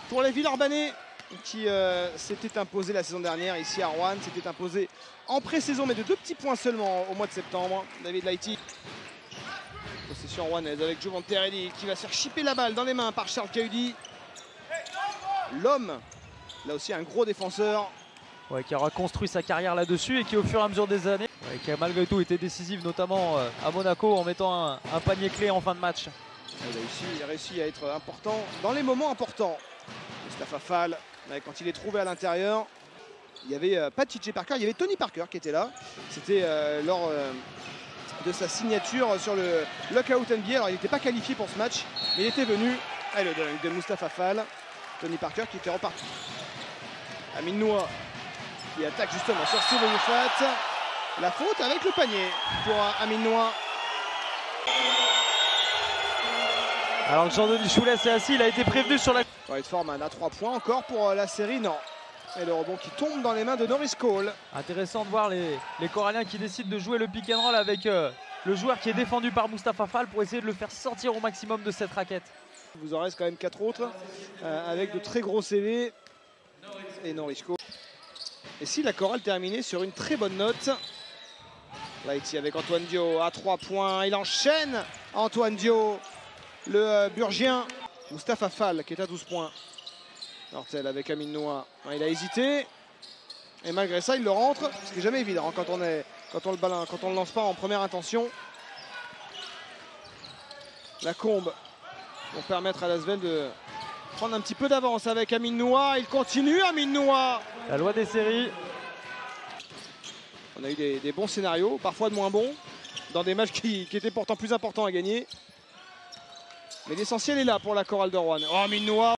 pour les Villeurbanais qui s'était imposé la saison dernière ici à Roanne, s'était imposé en pré-saison mais de 2 petits points seulement au mois de septembre. David Lighty. Possession rouennaise avec Giovanni Terrelli qui va se faire chipper la balle dans les mains par Charles Cahudi. L'homme, là aussi un gros défenseur. Ouais, qui aura construit sa carrière là-dessus et qui au fur et à mesure des années, qui a malgré tout été décisif, notamment à Monaco en mettant un panier clé en fin de match. Il a réussi à être important dans les moments importants. Mustapha Fall, quand il est trouvé à l'intérieur, il n'y avait pas TJ Parker, il y avait Tony Parker qui était là. C'était lors de sa signature sur le Lockout NBA. Alors il n'était pas qualifié pour ce match, mais il était venu. Et le dunk de Mustapha Fall. Tony Parker qui était reparti. Amin Noah qui attaque justement sur Steven Youfat. La faute avec le panier pour Amin Noah. Alors que Jean-Denis Choulet est assis, il a été prévenu sur la... White Foreman à 3 points encore pour la série, non. Et le rebond qui tombe dans les mains de Norris Cole. Intéressant de voir les Coralliens qui décident de jouer le pick and roll avec le joueur qui est défendu par Mustapha Fall pour essayer de le faire sortir au maximum de cette raquette. Il vous en reste quand même 4 autres avec de très gros CV. Et Norris Cole. Et si la chorale terminait sur une très bonne note. Lighty avec Antoine Dio à 3 points. Il enchaîne Antoine Dio, le Burgien. Mustapha Fall qui est à 12 points. Nortel avec Amin Noah. Il a hésité. Et malgré ça, il le rentre. Ce qui n'est jamais évident quand on le lance pas en première intention. La combe pour permettre à Lasvel de prendre un petit peu d'avance avec Amin Noah. Il continue, Amin Noah. La loi des séries. On a eu des bons scénarios, parfois de moins bons, dans des matchs qui étaient pourtant plus importants à gagner. Mais l'essentiel est là pour la chorale de Roanne. Oh, Amin Noah.